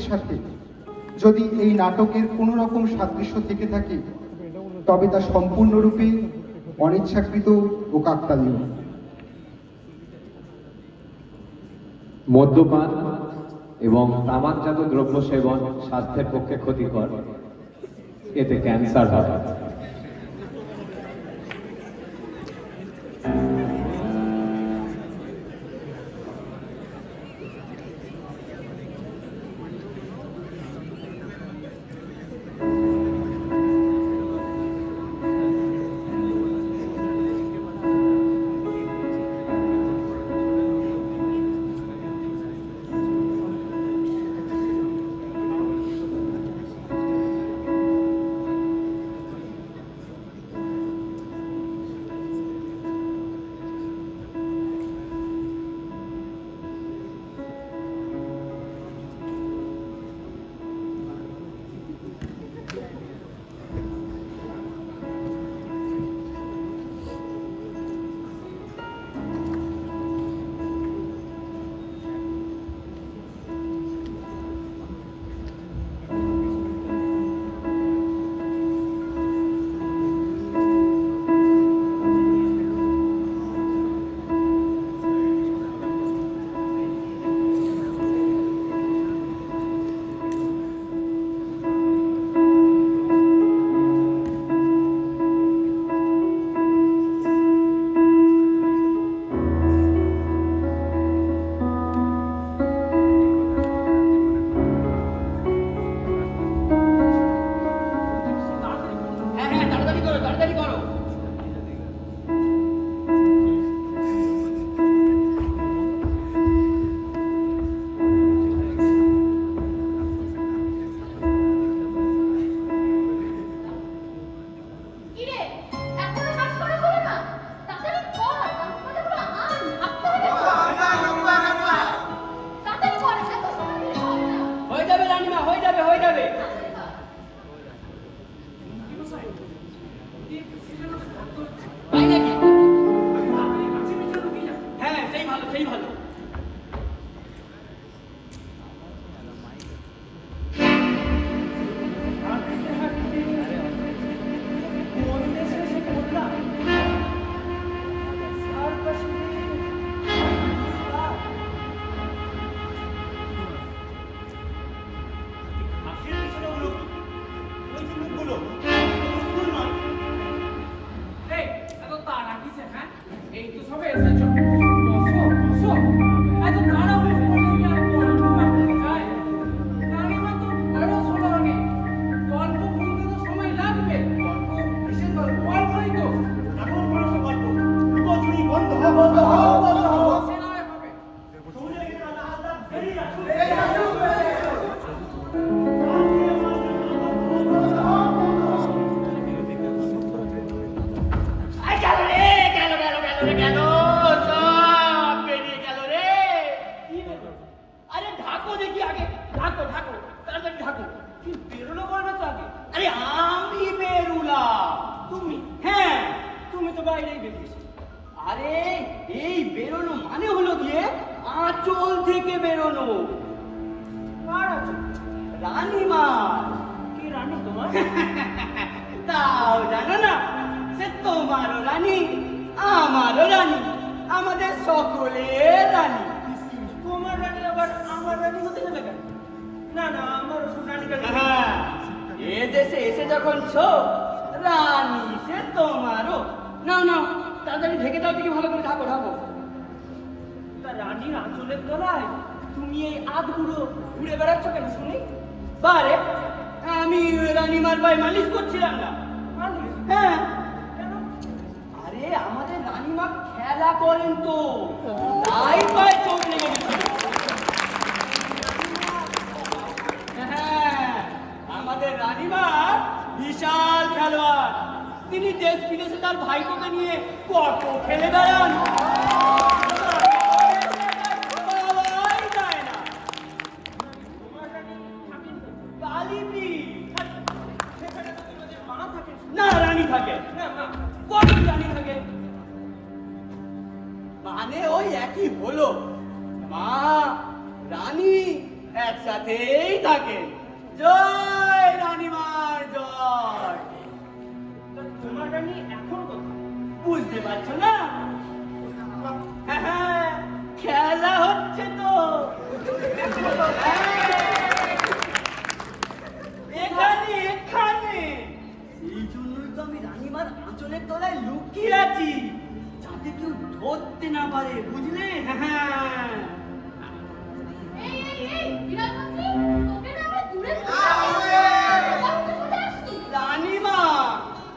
সাথে যদি এই নাটকের কোনো রকম সাদৃশ্য থেকে থাকে তবে তা সম্পূর্ণরূপে অনিচ্ছাকৃত ও কাকতালীয়। মদ্যপান এবং তামাকজাত দ্রব্য সেবন স্বাস্থ্যের পক্ষে ক্ষতিকর, এতে ক্যান্সার হয়। মানে ওই একই হলো, মা রানী একসাথেই থাকেন। জয় রানীমার জয়। তোমার রানী এখন কোথায়? বুঝতে পারছো না? হ্যাঁ, খেলা হচ্ছে তো। এখানে এখানে এই জন্যই তো আমি রানীমার আঁচলের তলায় লুকিয়ে আছি, যাতে কেউ ধরতে না পারে, বুঝলে? হ্যাঁ। রানীমা,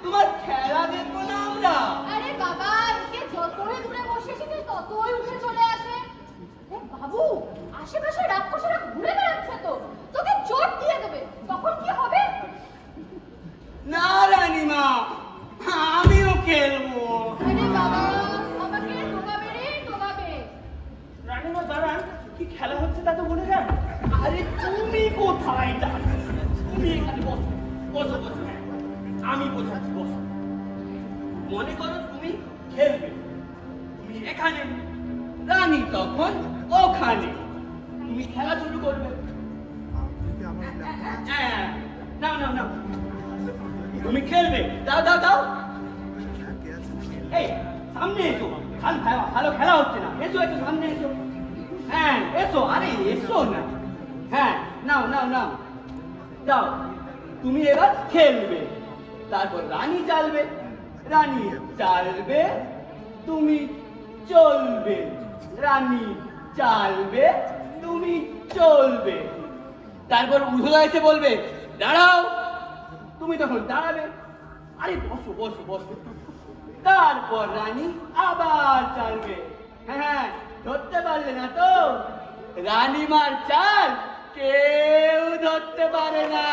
তোমার খেলা দেখবো না আমরা? আরে বাবা, একে যতই দূরে বসে এসেছে ততই উঠে চলে আসে। বাবু, আশেপাশে রাক্ষসেরা ঘুরে বেড়াচ্ছে তো, তোকে চোট দিয়ে দেবে, তখন কি হবে? না রানীমা, আমিও খেলবো। আরে বাবা, আমাকে টোকাবে রে, টোকাবে। রানীমা দাঁড়ান, কি খেলা হচ্ছে তা তো বলে যান। আরে তুমি কোথায় যাচ্ছ? তুমি এখানে বসো, বসো বসো। আমি বোঝাচ্ছি, বসো। মনে করো তুমি খেলবে, তুমি এখানে, রানী তখন ওখানে। তুমি খেলা শুরু করবে। হ্যাঁ, নাও নাও নাও, তুমি খেলবে। দাও দাও দাও। এই সামনে এসো, ভালো খেলা হচ্ছে না। এসো একটু সামনে এসো। হ্যাঁ এসো, আরে এসো না। হ্যাঁ নাও নাও নাও, দাও। তুমি এবার খেলবে, তারপর রানী চালবে, রানী চালবে, তুমি চলবে, রানী চালবে, তুমি চলবে। তারপর উধলা এসে বলবে দাঁড়াও, তুমি তখন দাঁড়াবে। আরে বসো বসো বসো। তারপর রানী আবার চালবে। হ্যাঁ, ধরতে পারলে না তো? রানীমার চাল কেউ ধরতে পারে না।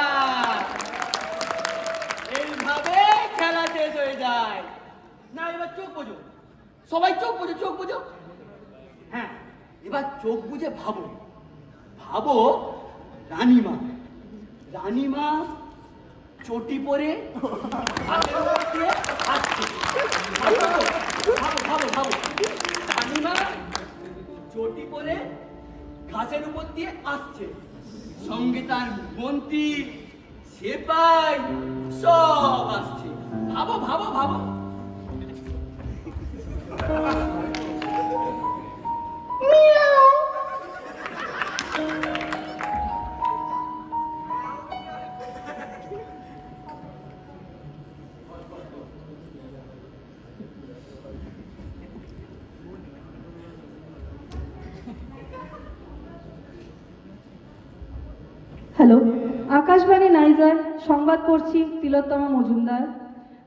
এইভাবে খেলা শেষ হয়ে যায়। না, এবার চোখ বোঝো, সবাই চোখ বোঝো, চোখ বোঝো। হ্যাঁ, এবার চোখ বুঝে ভাবো, ভাবো রানীমা, রানীমা চটি পরে হাতের উপর দিয়ে হাঁটছে। ভাবো ভাবো ভাবো, রানীমা চটি পরে ঘাসের উপর দিয়ে আসছে, সঙ্গে তার মন্ত্রী সেপাই সব আসছে। ভাবো ভাবো ভাবো। হ্যালো, আকাশবাণী নাইজার সংবাদ পড়ছি তিলোত্তমা মজুমদার।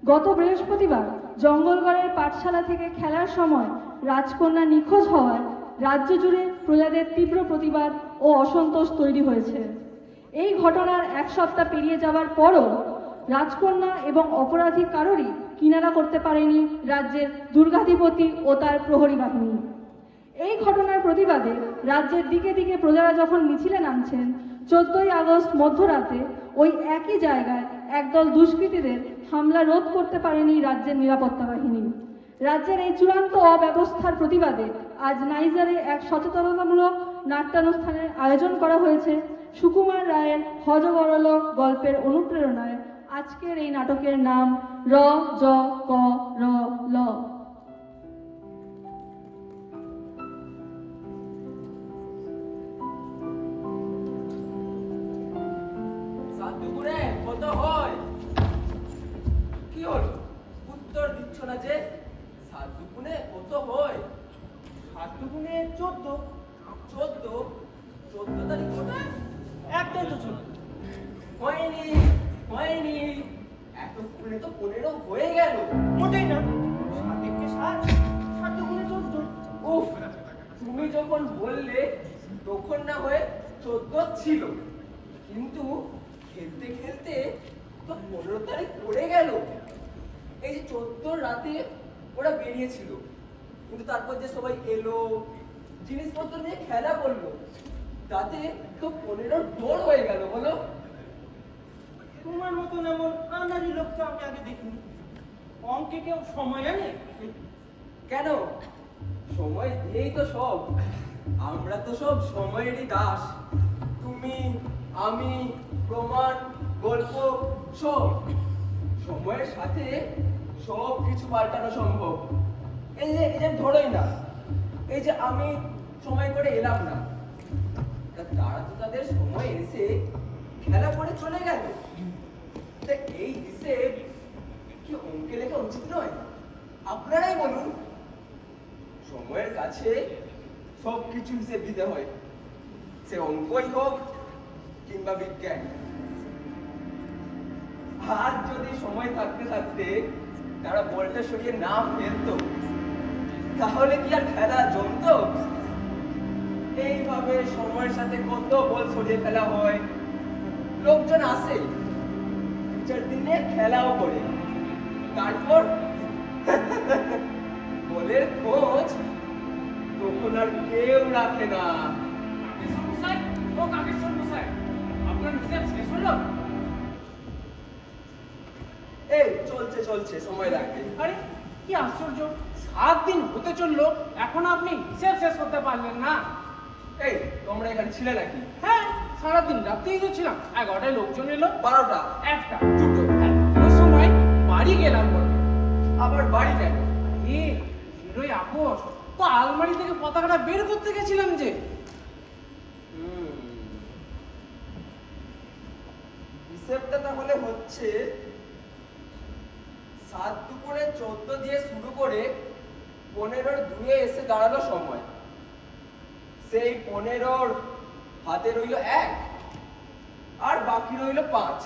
গত বৃহস্পতিবার জঙ্গলগড়ের পাঠশালা থেকে খেলার সময় রাজকন্যা নিখোঁজ হওয়ায় রাজ্য জুড়ে প্রজাদের তীব্র প্রতিবাদ ও অসন্তোষ তৈরি হয়েছে। এই ঘটনার এক সপ্তাহ পেরিয়ে যাওয়ার পরও রাজকন্যা এবং অপরাধী কারোরই কিনারা করতে পারেনি রাজ্যের দুর্গাধিপতি ও তার প্রহরী বাহিনী। এই ঘটনার প্রতিবাদে রাজ্যের দিকে দিকে প্রজারা যখন মিছিলে নামছেন, 14ই আগস্ট মধ্যরাতে ওই একই জায়গায় একদল দুষ্কৃতীদের হামলা রোধ করতে পারেনি রাজ্যের নিরাপত্তা বাহিনী। রাজ্যের এই চূড়ান্ত অব্যবস্থার প্রতিবাদে আজ নাইজারে এক সচেতনতামূলক নাট্যানুষ্ঠানের আয়োজন করা হয়েছে। সুকুমার রায়ের হযবরল গল্পের অনুপ্রেরণায় আজকের এই নাটকের নাম র জ ক র ল। দুপুরে কত হয়? কি হলো, উত্তর দিচ্ছ না যে? সাত দুপুরে কত হয়? 7 দুগুণে 14। 14 তারিখ কোথায়? একটাই তো 14। হয়নি হয়নি, এতক্ষণে তো 15 হয়ে গেল। মোটেই না, 7 একে 7, 7 দুগুণে 14। উফ, তুমি যখন বললে তখন না হয়ে 14 ছিল, কিন্তু খেলতে খেলতে তো 15 তারিখ পড়ে গেল। এই যে 14 রাতে ওরা বেরিয়েছিল, কিন্তু তারপর যে সবাই এলো, জিনিসপত্র নিয়ে খেলা করলো, তাতে তো 15 দৌড় হয়ে গেল। বলো, তোমার মতন এমন আনারি লোক তো আমি আগে দেখিনি। অঙ্কে কেউ সময় আনে? কেন? সময় দিয়েই তো সব, আমরা তো সব সময়েরই দাস। তুমি তুমি, আমি, প্রমাণ, গল্প সব সময়ের সাথে সব কিছু পাল্টানো সম্ভব। এই যে ধরোই না, এই যে আমি সময় করে এলাম না, তারা তো তাদের সময় এসে খেলা করে চলে গেল। তা এই হিসেব কি অঙ্কে লেখা উচিত নয়? আপনারাই বলুন। সময়ের কাছে সবকিছু হিসেব দিতে হয়, সে অঙ্কই হোক কিংবা বিজ্ঞান। আর যদি সময় থাকতে থাকতে তারা বলটা সরিয়ে না ফেলতো, তাহলে কি আর খেলা জমতো? এইভাবে সময়ের সাথে কত বল সরিয়ে ফেলা হয়, লোকজন আসে, 2-4 দিনে খেলাও করে, তারপর বলের খোঁজ তখন আর কেউ রাখে না। আপনার হিসাব শেষ হলো? এই চলছে চলছে, সময় লাগবে। আরে কি আশ্চর্য, 7 দিন হতে চললো এখন আপনি হিসেব শেষ করতে পারলেন না? এই তোমরা এখানে ছিলে নাকি? হ্যাঁ, সারাদিন রাত্রেই তো ছিলাম। 11টায় লোকজন এলো, 12টা, 1টা, 2টো, ওই সময় বাড়ি গেলাম বলে। আবার বাড়ি কেন? এ 0ই আগস্ট তো আলমারি থেকে পতাকাটা বের করতে গেছিলাম যে। হিসেবটা তাহলে হচ্ছে 7 দুপুরে 14 দিয়ে শুরু করে 15-র 2-এ এসে দাঁড়ালো সময়। সেই 15-র হাতে রইল 1 আর বাকি রইল 5।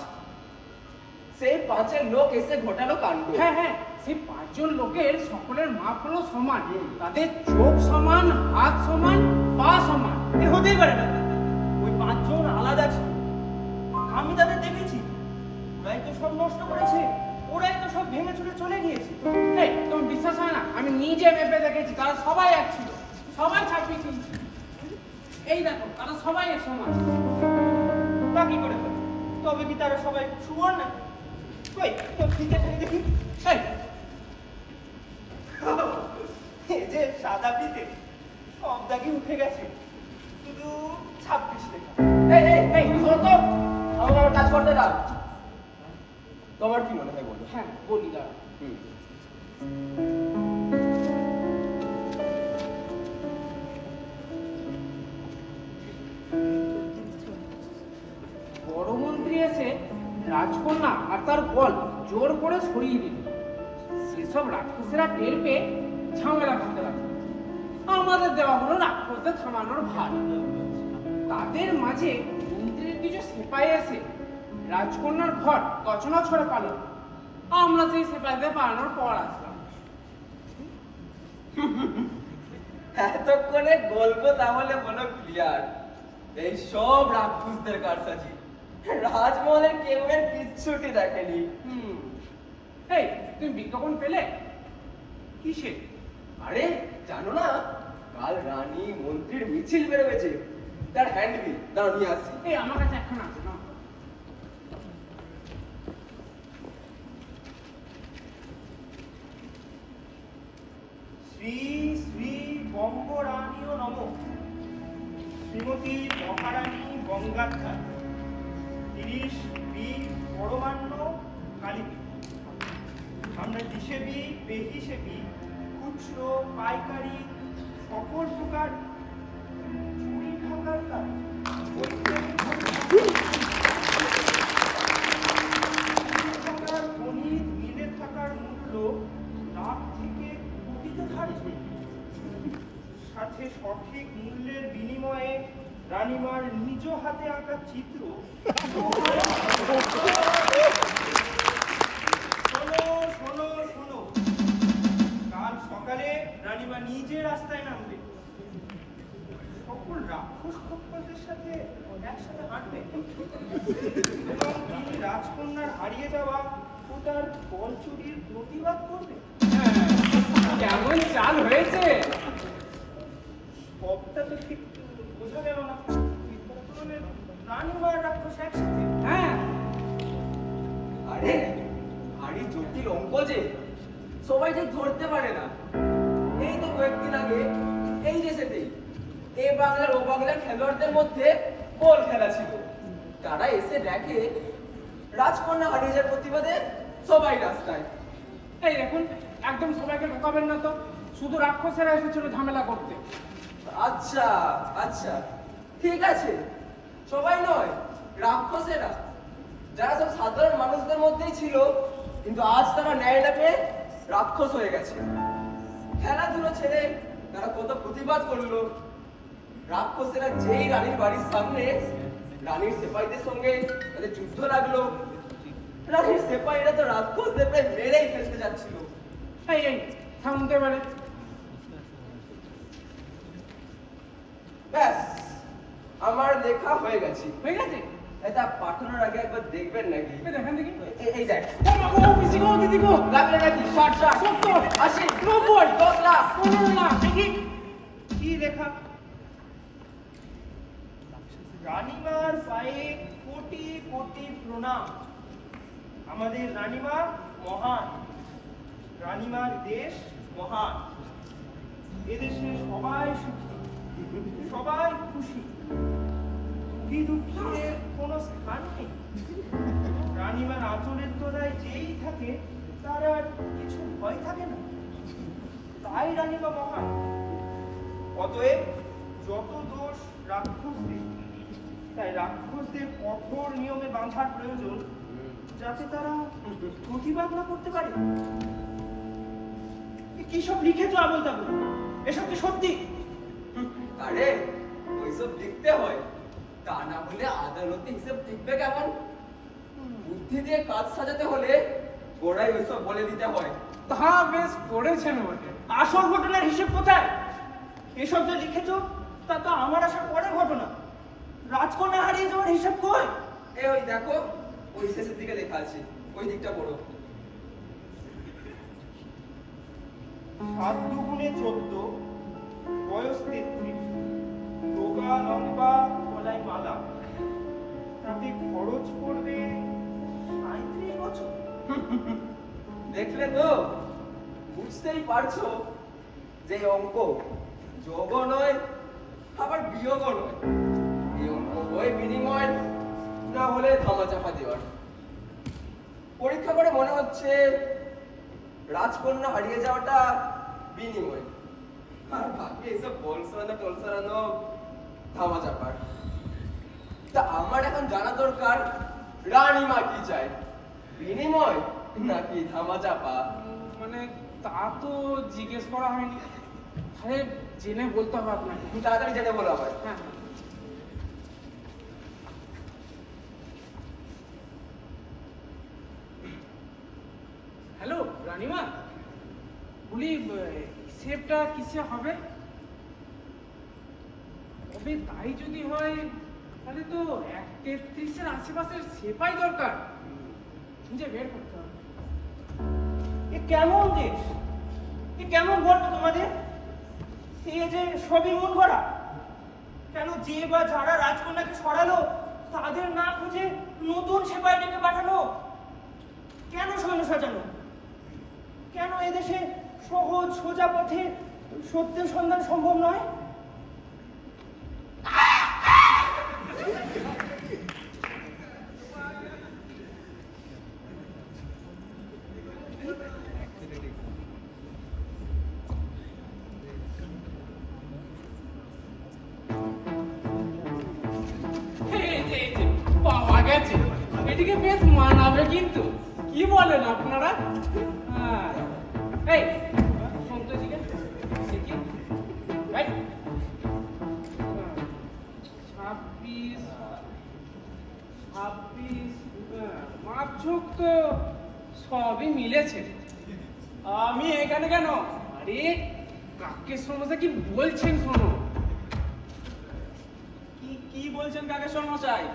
সেই 5-এর লোক এসে ঘটালো কাণ্ড। হ্যাঁ হ্যাঁ, সেই 5 জন লোকের সকলের মাপ হলো সমান, তাদের চোখ সমান, হাত সমান, পা সমান। এ হতেই পারে না, ওই 5 জন আলাদা ছিল, আমি তাদের দেখেছি। ওরাই তো সব নষ্ট করেছে, ওরাই তো সব ভেঙে চুরে চলে গিয়েছে। এই তোমার বিশ্বাস হয় না? আমি নিজে মেপে দেখেছি, তারা সবাই এক ছিল, সবাই 26 ইঞ্চি। এই দেখো, তারা সবাই এক সমান। তা কি করে হবে? তবে কি তারা সবাই সুবর না? কই তোর ফিতে দেখি। এই এই যে সাদা ফিতে, সব দাগই উঠে গেছে, শুধু 26 লেখা। এই শোনো তো, আমাকে আমার কাজ করতে দাও। তোমার কি মনে হয় বলো? হ্যাঁ বলি, দাঁড়া। বড় মন্ত্রী এসে রাজকন্যা আর তার বল জোর করে সরিয়ে দিল। সেসব রাক্ষসেরা টের পেয়ে ঝামেলা করতে লাগলো। আমাদের দেওয়া হলো রাক্ষসদের থামানোর ভার। তাদের মাঝে মন্ত্রীর কিছু সিপাহী এসে রাজকন্যার ঘর কচনা ছড়ে পালো। আমরা সেই সিপাহীদের পালানোর পর আসলাম। এতক্ষণে গল্প তাহলে মনে ক্লিয়ার। এই সব রাক্ষসদের কারসাজি, রাজমহলের কেউ এর কিচ্ছুটি দেখেনি। এই তুমি বিজ্ঞাপন পেলে? কিসে? আরে জানো না, কাল রানী মন্ত্রীর মিছিল বেরোবেছে, তার হ্যান্ডবিল দাঁড়ো নিয়ে আসি। এই আমার কাছে এখন আছে না। শ্রী শ্রী বঙ্গরানীয় নম, শ্রীমতী মহারানী গঙ্গাধর 30 বি পরমান্ন কালীপীঠ। আমরা হিসেবি বেহিসেবি খুচরো পাইকারি সকল প্রকার চুরি ঢাকার কাজ থাকার গণিত মিলে থাকার মূল্য লাখ থেকে কোটিতে ধার্য, সাথে সঠিক মূল্যের বিনিময়ে রানীমার নিজ হাতে আঁকা চিত্র। শোনো শোনো শোনো, কাল সকালে রানীমা নিজে রাস্তায় নামবে, সকল রাক্ষস খপ্পরদের সাথে একসাথে হাঁটবে এবং তিনি রাজকন্যার হারিয়ে যাওয়া ও তার বল চুরির প্রতিবাদ করবে। কেমন চাল হয়েছে? সবটা তো ঠিক বোঝা গেল না। রানীমার রাক্ষস একসাথে? হ্যাঁ, আরে ভারী জটিল অঙ্ক যে, সবাই ঠিক ধরতে পারে না। এই তো কয়েকদিন আগে এই দেশেতেই এ বাংলার ও বাংলার খেলোয়াড়দের মধ্যে বল খেলা ছিল। তারা এসে দেখে রাজকন্যা হারিয়ে যাওয়ার প্রতিবাদে সবাই রাস্তায়। এই দেখুন, একদম সবাইকে ঢোকাবেন না তো, শুধু রাক্ষসেরা এসেছিল ঝামেলা করতে। আচ্ছা আচ্ছা, ঠিক আছে, সবাই নয়, রাক্ষসেরা, যারা সব সাধারণ মানুষদের মধ্যেই ছিল, কিন্তু আজ তারা ন্যায় ডাকে রাক্ষস হয়ে গেছে। খেলাধুলো ছেড়ে তারা কত প্রতিবাদ করলো। রাক্ষসেরা যেই রানীর বাড়ির সামনে রানীর সেপাইদের সঙ্গে তাদের যুদ্ধ লাগলো, রানীর সেপাইরা তো রাক্ষসদের প্রায় মেরেই ফেলতে যাচ্ছিল। এই এই থামতে পারে। ব্যাস, আমার লেখা হয়ে গেছে। হয়ে গেছে? এটা পাঠানোর আগে একবার দেখবেন নাকি? এই দেখেন দেখি। এই দেখ, ও মা গো, পিসি গো, দিদি গো, লাগলে নাকি 60, 70, 80, 90, 10 লাখ। 15 লাখ। দেখি কি লেখা। রানীমার পায়ে কোটি কোটি প্রণাম। আমাদের রানীমা মহান, রানীমার দেশ মহান। এদেশে সবাই সুখী, সবাই খুশি, দুঃখী দুঃখীদের কোনো স্থান নেই। রানীমার আঁচলের তলায় যেই থাকে তার আর কিছু ভয় থাকে না, তাই রানীমা মহান। অতএব যত দোষ রাক্ষসদের, তাই রাক্ষসদের কঠোর নিয়মে বাঁধার প্রয়োজন, যাতে তারা প্রতিবাদ না করতে পারে। কি সব লিখেছো আবল তাবল? এসব কি সত্যি? আরে ওইসব লিখতে হয়, তা না হলে আদালতে হিসেব লিখবে কেমন? বুদ্ধি দিয়ে কাজ সাজাতে হলে গোড়ায় ওইসব বলে দিতে হয়। তা বেশ পড়েছেন বটে। আসল ঘটনার হিসেব কোথায়? এসব যে লিখেছো তা তো আমার আসার পরের ঘটনা। রাজকন্যা হারিয়ে যাওয়ার হিসাব কই? ওই দেখো, ওই শেষের দিকে লেখা আছে, ওই দিকটা পড়ো। 7 দুগুণে 14, বয়স 33, রোগা লম্বা, গলায় মালা, তাতে খরচ পড়বে 37 বছর। দেখলে তো, বুঝতেই পারছো যে অঙ্ক যোগও নয় আবার বিয়োগও নয়। এই অঙ্ক বই বিনিময় না হলে ধামাচাপা দেওয়ার। পরীক্ষা করে মনে হচ্ছে রাজকন্যা হারিয়ে যাওয়াটা বিনিময়, আর বাকি এসব বল সরানো টল সরানো ধামাচাপার। তা আমার এখন জানা দরকার রানীমা কি চায়, বিনিময় নাকি ধামাচাপা? মানে তা তো জিজ্ঞেস করা হয়নি, আরে জেনে বলতে হবে আপনাকে। তাড়াতাড়ি জেনে বলা হয়। হ্যাঁ, হ্যালো রানীমা, বলি হিসেবটা কিসে হবে? তবে তাই যদি হয় তাহলে তো 1:33-এর আশেপাশের সেপাই দরকার, খুঁজে বের করতে হবে। এ কেমন দেশ, এ কেমন গল্প তোমাদের? এ যে সবই মন করা। কেন যে বা যারা রাজকন্যাকে সরালো তাদের না খুঁজে নতুন সেপাই ডেকে পাঠানো? কেন সৈন্য সাজানো? কেন এদেশে সহজ সোজা পথে সত্যের সন্ধান সম্ভব নয়? পাওয়া গেছে, এদিকে বেশ মানাবে কিন্তু, কি বলেন আপনারা? হ্যাঁ, এই সন্তোষীকে দেখি, রাইট 26, মাপঝোঁক তো সবই মিলেছে। আমি এখানে কেন? আরে কাকের সমস্যা কি বলছেন শোনো। কি বলছেন কাকে সমস্যাই?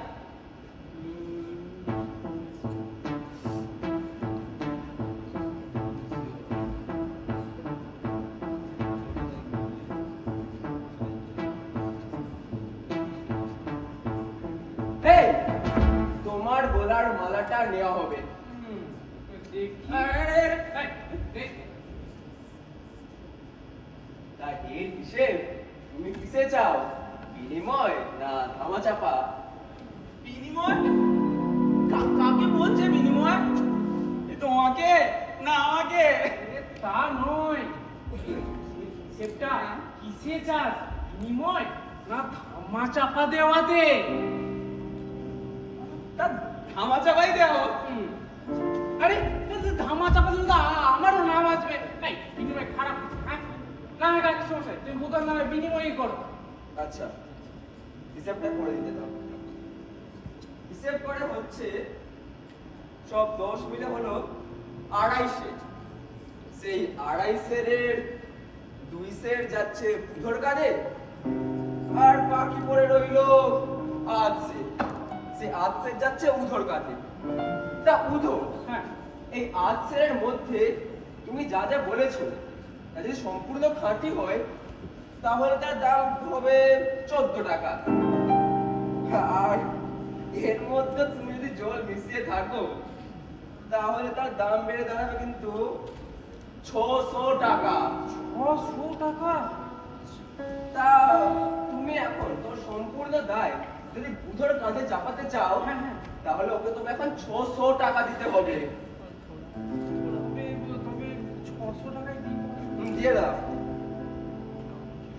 এই, তোমার গলার মালাটা নেওয়া হবে। তা এর হিসেব তুমি কিসে চাও, বিনিময় না ধামাচাপা? বিনিময়? কাকে বলছে বিনিময়? এ তোমাকে না আমাকে? এ তা নয়, সেটা কিসে চাস, বিনিময় না ধামা চাপা দেওয়াতে? তা ধামাচাপাই দেওয়া। আরে ধামা চাপা দিলে তো আমারও নাম আসবে। এই বিনিময় খারাপ, হ্যাঁ না না কি সমস্যা, তুমি বোতার নামে বিনিময়ই করো। আচ্ছা, হিসাবটা করে দিতে দাও। হিসেব করে হচ্ছে সব 10 মিলে হলো 250। সেই 250 2 সের যাচ্ছে বুধর কাঁধে, আর বাকি পড়ে রইলো 8 সের। সেই 8 সের যাচ্ছে উধর কাঁধে। তা উধো, হ্যাঁ এই 8 সেরের মধ্যে তুমি যা যা বলেছো তা যদি সম্পূর্ণ খাঁটি হয় তাহলে তার দাম হবে 14 টাকা। আর এর মধ্যে তুমি যদি জল মিশিয়ে থাকো তাহলে তার দাম বেড়ে দাঁড়াবে কিন্তু 600 টাকা। 600 টাকা? তা তুমি এখন তোর সম্পূর্ণ দায় যদি বুধর কাঁধে চাপাতে চাও, হ্যাঁ, হ্যাঁ। তাহলে ওকে তুমি এখন 600 টাকা দিতে হবে। তবে 600 টাকায় দিই। দিয়ে দাও।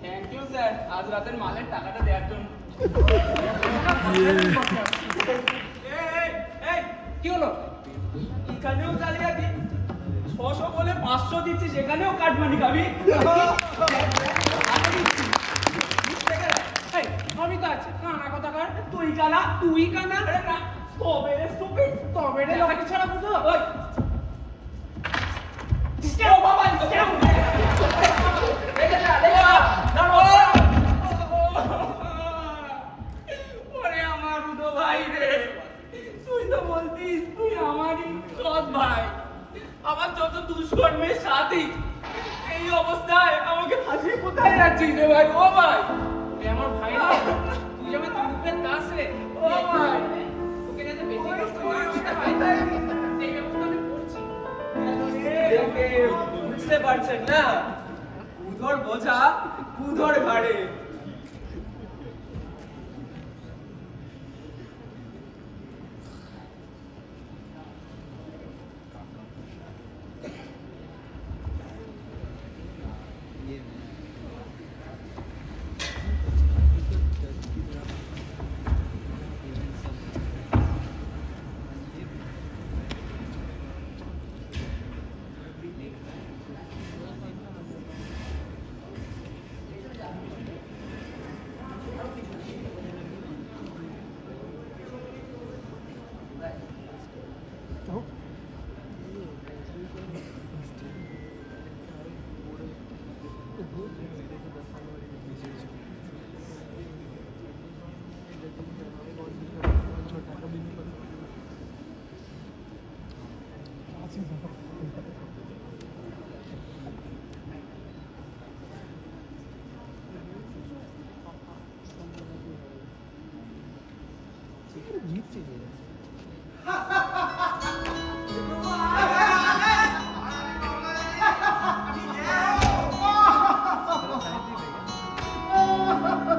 থ্যাংক ইউ স্যার, আজ রাতের মালের টাকাটা দেওয়ার জন্য। এই কি হলো? এখানেও জালিয়াতি। 600 বলে 500 দিচ্ছি, সেখানেও কাটমানি খাবি? এই আমি তো আছি, কানা কথাকার। তুই কানা? তুই কানা? আরে না, তবে রে stupid। তবে রে লড়াই ছাড়া বুঝো? ওই ও বাবা, কেউ লেগে যা, লেগে যা। ওরে আমার উদো ভাই রে, তুই তো বলতিস তুই আমারই সৎ ভাই, আমার যত দুষ্কর্মের সাথী। এই অবস্থায় আমাকে ফাঁসিয়ে কোথায় রাখছিস রে ভাই? ও ভাই, তুই আমার ভাই না, তুই আমার রূপের দাস রে। ও ভাই, তোকে যাতে বেশি ওই কষ্ট তুই না ওই দিতে ভাই, হয়, সেই ব্যবস্থা আমি করছি। দেখে বুঝতে পারছেন না, উধর বোঝা উধর ঘাড়ে।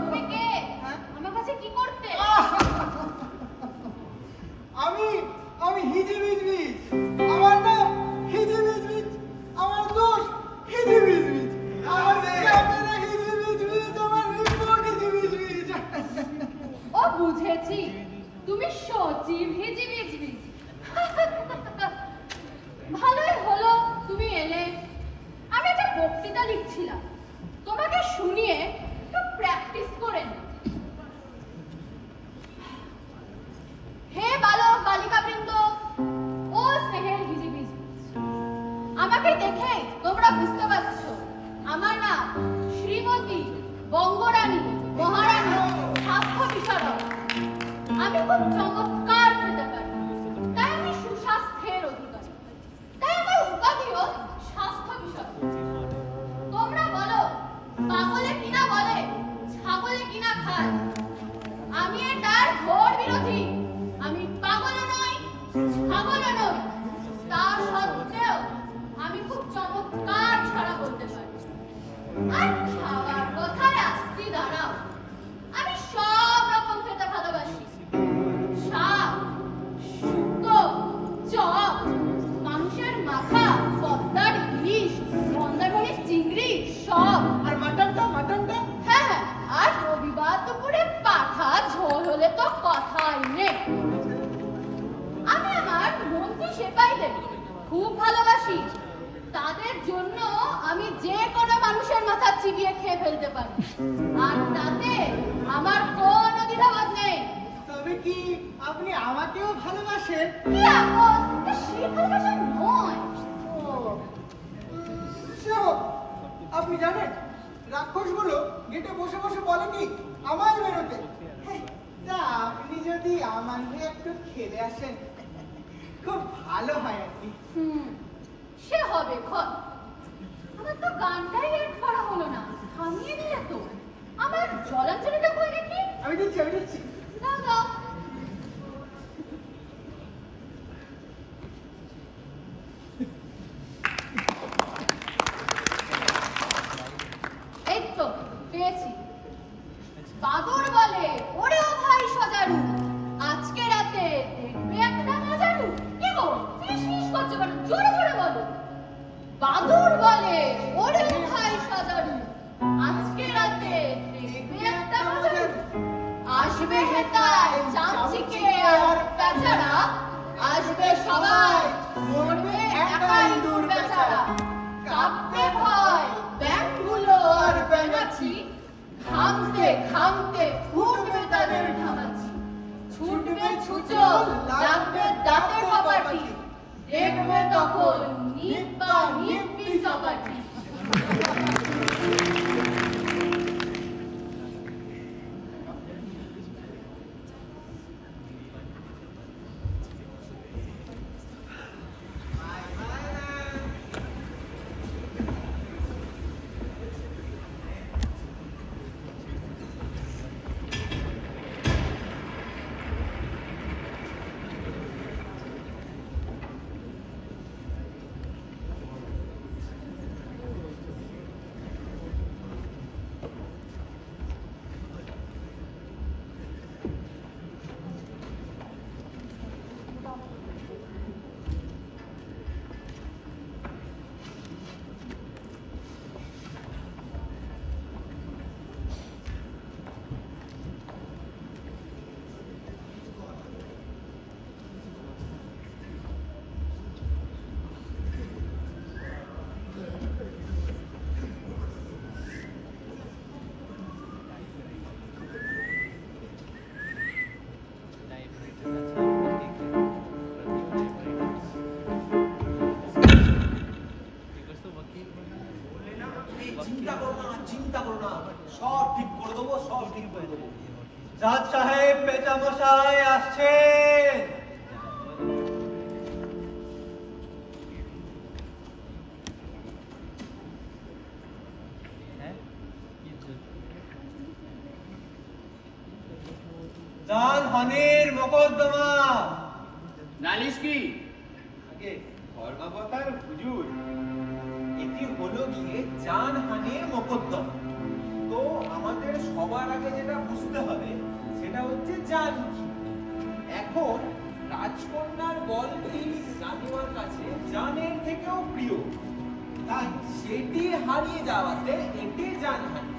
তুমি কে? আমার কাছে কি করতে? আমি হিজিবিজবিজ। আমার নাম হিজিবিজবিজ। আমার দোষ হিজিবিজবিজ। আমার ক্যামেরা হিজিবিজবিজ। আমার রিপোর্ট হিজিবিজবিজ। ও বুঝেছি, তুমি সচিব হিজিবিজবিজ। ভালোই হলো তুমি এলে। আমি একটা বক্তৃতা লিখছিলাম, তোমাকে শুনিয়ে একটু প্র্যাকটিস করে নিই। হে বালক বালিকাবৃন্দ, ও স্নেহের হিজিবিজ, আমাকে দেখে তোমরা বুঝতে পারছো আমার নাম শ্রীমতী বঙ্গরানী মহারানী স্বাস্থ্য বিশারদ। আমি খুব চমৎকার খেতে পারি, তাই আমি সুস্বাস্থ্যের অধিকারী। তাই আমার উপাধিও স্বাস্থ্য বিশারদ। তোমরা বলো, পাগলে কিনা বলে, ছাগলে কিনা খায়। আমি এটার ঘোর বিরোধী। আমি পাগলও নই, ছাগলও নই। তা সত্ত্বেও আমি খুব চমৎকার ছড়া বলতে পারি। আর খাওয়ার কথায় আসছি, দাঁড়াও। আমি তাদের জন্য আমি যে কোনো মানুষের মাথা চিবিয়ে খেয়ে ফেলতে পারি, আর তাতে আমার কোনো দ্বিধাবোধ নেই। তবে কি আপনি আমাকেও ভালোবাসেন? কি আপদ? এটা সেই ভালোবাসা নয়। ও, সে হোক। আপনি জানেন রাক্ষসগুলো গেটে বসে বসে বলে কি আমায় বেরোতে। তা আপনি যদি আমাকে একটু খেলে আসেন খুব ভালো হয় আর কি। সে হবে ক্ষণ। আমার তো গানটাই রেড করা হলো না, থামিয়ে দিলে তো। আমার জলাঞ্জলিটা কই দেখি। আমি দিচ্ছি। দাও দাও। এই তো পেয়েছি। বাদর বলে, ওরে ও ভাই সজারু, আজকে রাতে দেখবে একটা মজারু। কি গো ফিসফিস করছো কেন? জোরে জোরে বলো। বাদর বলে, ওরে ও ভাই সজারু, আজকে রাতে দেখবে একটা মজারু। আসবে হেতায় চামচিকে আর বেচারা, আসবে সবাই, মরবে একা ইঁদুর বেচারা। কাঁপবে ভয় ব্যাঙগুলো আর ব্যাঙাচি, ঘামতে ঘামতে ফুটবে তাদের ঘামাচি। ছুটবে ছুচল, লাগবে দাঁতে কপাটি, দেখবে তখন নিব্বা নিব্বি চপাটি। চিন্তা করো না, সব ঠিক করে দেবো। জাজ সাহেব পেঁচামশাই আসছেন। জানহানির মোকদ্দমা। নালিশ কি? আগে ধর্মাবতার হুজুর, এটি হলো গিয়ে জানহানির মোকদ্দমা। তো আমাদের সবার আগে যেটা বুঝতে হবে সেটা হচ্ছে জান কি। এখন রাজকন্যার গল্পটি রানীমার কাছে জানের থেকেও প্রিয়, তাই সেটি হারিয়ে যাওয়াতে এটি জানহানি।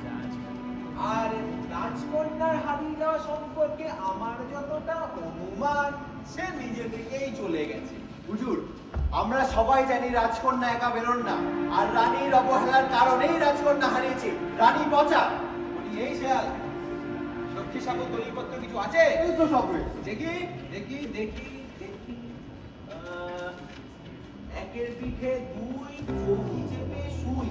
আর রাজকন্যার হারিয়ে যাওয়া সম্পর্কে আমার যতটা অনুমান, সে নিজে থেকেই চলে গেছে। হুজুর, আমরা সবাই জানি রাজকন্যা একা বেরোন না, আর রানীর অবহেলার কারণেই রাজকন্যা হারিয়েছে। রানী পচা। বলি এই শেয়াল, সত্যি সাগর দলিলপত্র কিছু আছে? এই তো সব রয়েছে। দেখি দেখি দেখি দেখি একের পিঠে দুই, চৌকি চেপে শুই,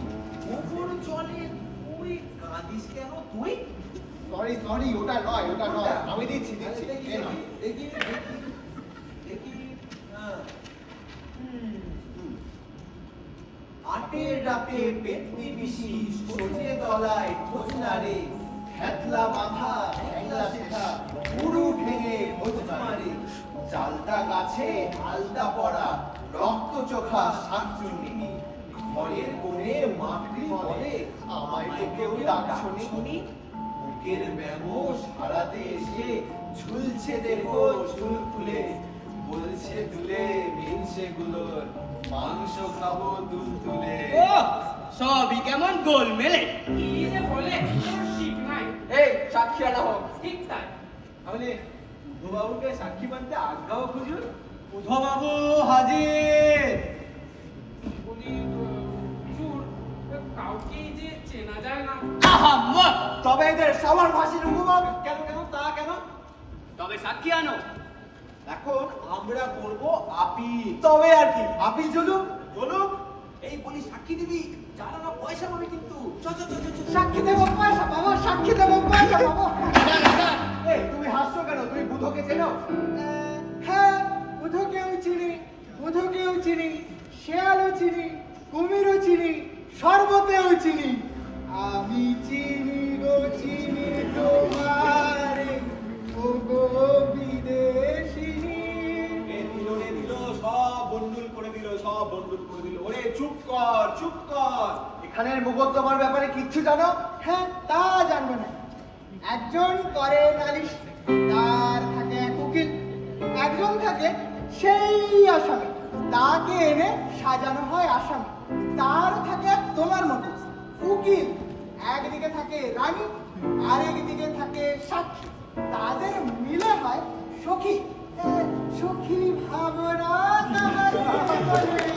ওপর চলে তুই, কাঁদিস কেন তুই? সরি, ওটা নয়। আমি দিচ্ছি। দেখি এই নাও। দেখি দেখি হ্যাঁ। আটের রাতে পেতনি পিসি, সোজে তলায় খোঁজনারে, হ্যাতলা মাথা হ্যাংলা শেখা, পুরু ভেঙে খোঁজ মারে, চালতা গাছে আলতা পড়া, রক্ত চোখা শাকচুন্নি, ঘরের কোণে মাকড়ি বলে, আমায় তো কেউ ডাকছনি। বুকের ব্যামো সারাতে এসে ঝুলছে দেখো চুল খুলে, বলছে তুলে মিলছে গুলোর, মাংস খাবো দুল তুলে। ও সবই কেমন গোল মেলে। কি যে বলে কোনো ঠিক নাই। এই সাক্ষী আনা হোক। ঠিক তাই। তাহলে উদ্ধবাবুকে সাক্ষী বানতে আজ্ঞাও খুঁজুন। উদ্ধবাবু হাজির। বলি কাউকেই যে চেনা যায় না। আহা মা! তবে এদের সবার ফাঁসির হুকুম। কেন কেন তা কেন? তবে সাক্ষী আনো। এখন আমরা করবো আপিল। তবে আর কি, আপিল চলুক চলুক। এই বলি সাক্ষী দিবি, যারা না পয়সা পাবে কিন্তু। সাক্ষী দেবো পয়সা পাবো, সাক্ষী দেবো পয়সা পাবো। এই তুমি হাসছো কেন? তুমি বুধকে চেনো? হ্যাঁ, বুধকেও চিনি, বুধকেও চিনি, শেয়ালও চিনি, কুমিরও চিনি, শরবতেও চিনি। আমি চিনি গো চিনি তোমারে, ও গো বিদেশিনী। এ দিল রে দিল, সব বন্ডুল করে দিল, সব বন্ডুল করে দিল। ওরে চুপ কর, চুপ কর। এখানের মোকদ্দমার ব্যাপারে কিচ্ছু জানো? হ্যাঁ, তা জানবো না। একজন করে নালিশ, তার থাকে এক উকিল, একজন থাকে সেই আসামি, তাকে এনে সাজানো হয় আসামি। তার থাকে তোমার মতো উকিল, একদিকে থাকে রানী, আরেকদিকে থাকে সাক্ষী। তাদের মিলে হয় সখী। সখী ভাবনা কাহারে বলে,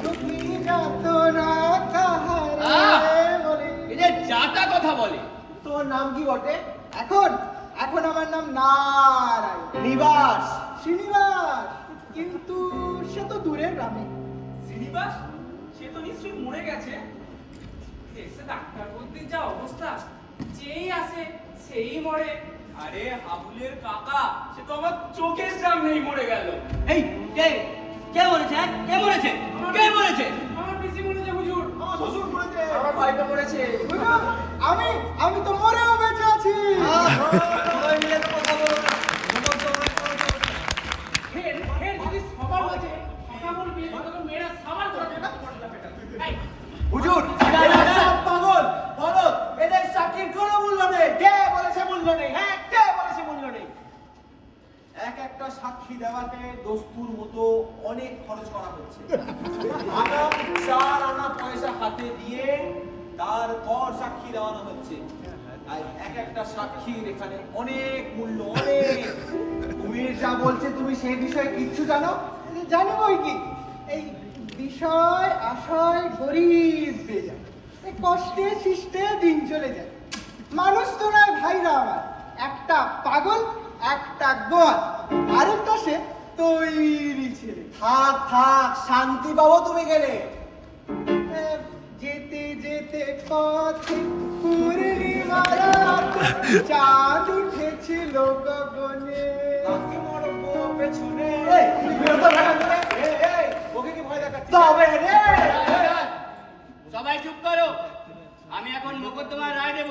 সখী যাতনা কাহারে বলে। এদের যাতা কথা বলে। তোর নাম কি বটে? এখন এখন আমার নাম নারায়ণ নিবাস। শ্রীনিবাস, কিন্তু সে তো দূরের গ্রামে। শ্রীনিবাস, সে তো নিশ্চয়ই মরে গেছে। দেশে ডাক্তার বলতে যা অবস্থা, যেই আসে সেই মরে। আরে হাবুলের কাকা, সে তো আমার চোখের সামনেই মরে গেল। এই কে কে মরেছে? হ্যাঁ? কে মরেছে? কে মরেছে? আমার পিসি মরেছে হুজুর। আমার শ্বশুর করেছে। আমার ভাইটা মরেছে। বুঝলো? আমি আমি তো মরেও বেঁচে আছি। সবাই মিলে তো কথা বলো না। ফের ফের যদি সবার মাঝে কথা বলবি, তাহলে মেয়েরা সাবার করবে। এই, হুজুর, এরা সব পাগল। বলো, এদের সাক্ষীর কোনো মূল্য নেই। কে বলেছে মূল্য নেই? হ্যাঁ, কে বলেছে মূল্য নেই? এক একটা সাক্ষী দেওয়াতে দস্তুর মতো অনেক খরচ করা হচ্ছে। আগাম 4 আনা পয়সা হাতে দিয়ে তারপর সাক্ষী দেওয়ানো হচ্ছে। আর এক একটা সাক্ষীর এখানে অনেক মূল্য, অনেক। কুমির যা বলছে তুমি সেই বিষয়ে কিচ্ছু জানো? জানো বই কি, এই বিষয় আশয় গরিব বেজা, এই কষ্টে শিষ্টে দিন চলে যায়। মানুষ তো নয় ভাইরা আমার, একটা পাগল, একটা গোয়াল, আরেকটা সে তৈরি ছেলে। থাক থাক, শান্তি পাবো তুমি গেলে। যেতে যেতে পথে পূর্ণিমা রাত, চাঁদ উঠেছিল গগনে। কাকে মরবো পেছনে? এই, বিরত থাকা করে। এই, ওকে কি ভয় দেখাচ্ছিস? তবে রে! সবাই চুপ করো। আমি এখন মোকদ্দমার রায় দেব।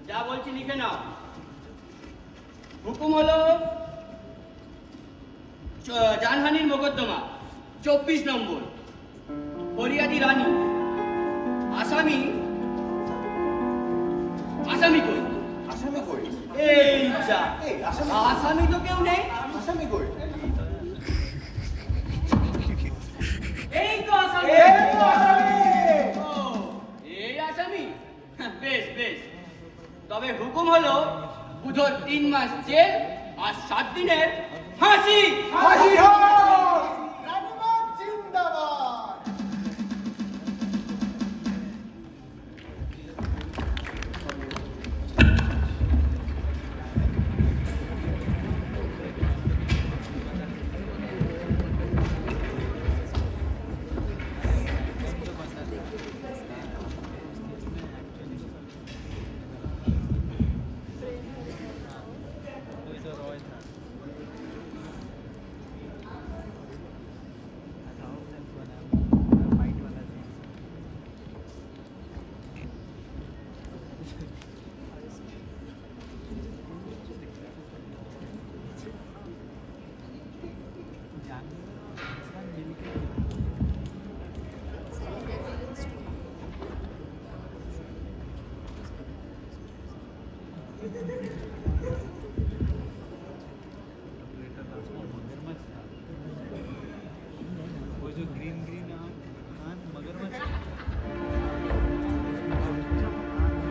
যা বলছি লিখে নাও। হুকুম হলো জানহানির মোকদ্দমা 24 নম্বর। ফরিয়াদি রানী। আসামি আসামি কই? আসামি কই? এই যা। এই, আসামি আসামি তো কেউ নেই। আসামি কই? এই তো আসামি। এই তো আসামি! ও, এই আসামি? বেশ বেশ। তবে হুকুম হলো বুধর 3 মাস জেল আর 7 দিনের ফাঁসি। ফাঁসি হোক! রানীবাগ জিন্দাবাদ।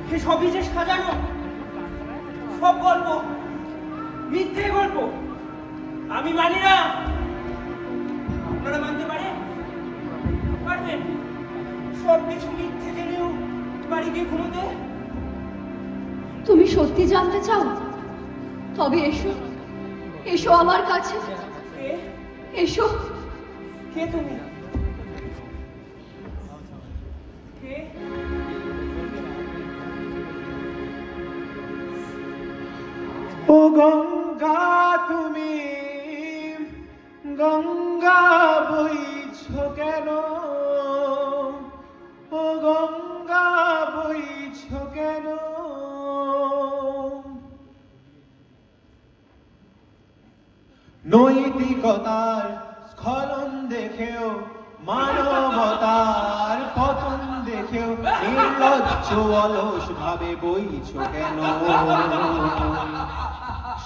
সে সবই যে সাজানো, সব গল্প, মিথ্যে গল্প। আমি মানি না। আপনারা মানতে পারেন? পারবেন? সব কিছু মিথ্যে জেনেও বাড়ি গিয়ে ঘুমোতে। তুমি সত্যি জানতে চাও? তবে এসো, এসো আমার কাছে, কে? এসো। কে তুমি? কে? ও গঙ্গা তুমি, গঙ্গা বইছ কেন? ও গঙ্গা বইছ কেন? নৈতিকতার স্খলন দেখেও, মানবতার পতন দেখেও নির্লজ্জ অলস ভাবে বইছ কেন?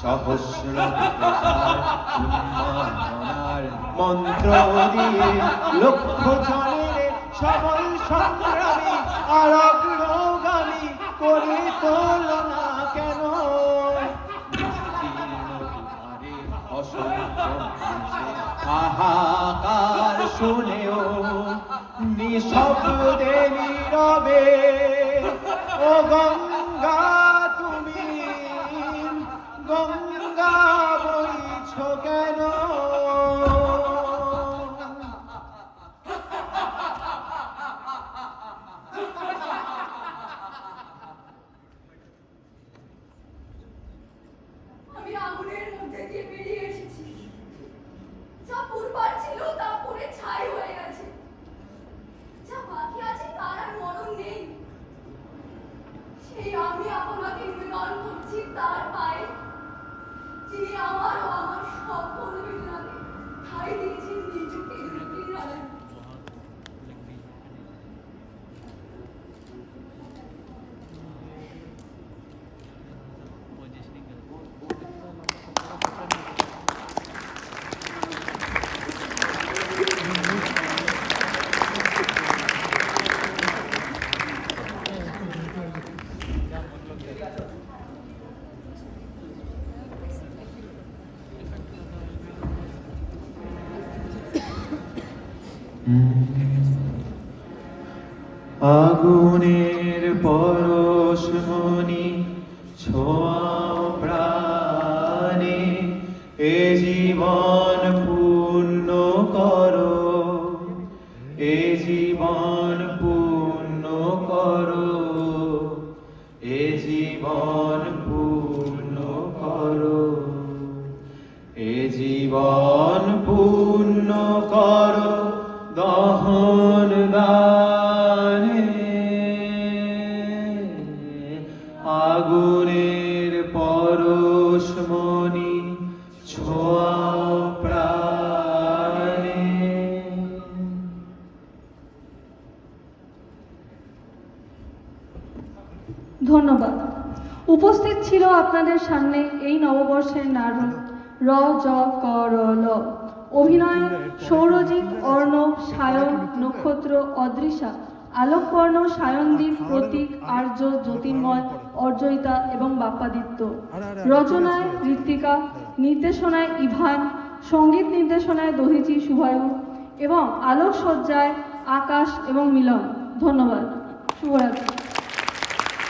সহস্র উন্মাদনার মন্ত্র দিয়ে লক্ষ জনের সবল সংগ্রামী আর অগ্রগামী করে তোল না কেন? হাহাকার শুনেও নিঃশব্দে নীরবে, ও গঙ্গা তুমি, গঙ্গা বইছ কেন? আমি আগুনের মধ্যে দিয়ে বেরিয়ে এসেছি। যা পূর্বার ছিল তা পুড়ে ছাই হয়ে গেছে। যা বাকি আছে তার আর মরণ নেই। সেই আমি আপনাকে নিবেদন করছি তার পায়ে, যিনি আমার ও আমার সকল বেদনাকে ঠাঁই দিয়েছেন নিজকে নিরালায়। আগুনের পরশমণি ছোঁয়াও প্রাণে, এ জীবন পূর্ণ করো, এ জীবন পূর্ণ করো, এ জীবন পূর্ণ করো, এ জীবন পূর্ণ করো দহন দানে। আগুনের পরশমণি ছোঁয়াও প্রাণে। ধন্যবাদ। উপস্থিত ছিল আপনাদের সামনে এই নববর্ষের নাটক র জ ক র ল। অভিনয়ে সৌরজিৎ, অর্ণব, সায়ন, নক্ষত্র, অদৃশা, আলোকপর্ণ, সায়নদীপ, প্রতীক, আর্য, জ্যোতির্ময়, অর্জয়িতা এবং বাপ্পাদিত্য। রচনায় ঋত্বিকা, নির্দেশনায় ইভান, সঙ্গীত নির্দেশনায় দধিচি শুভায়ু এবং আলোকসজ্জায় আকাশ এবং মিলন। ধন্যবাদ। শুভরাত্রি।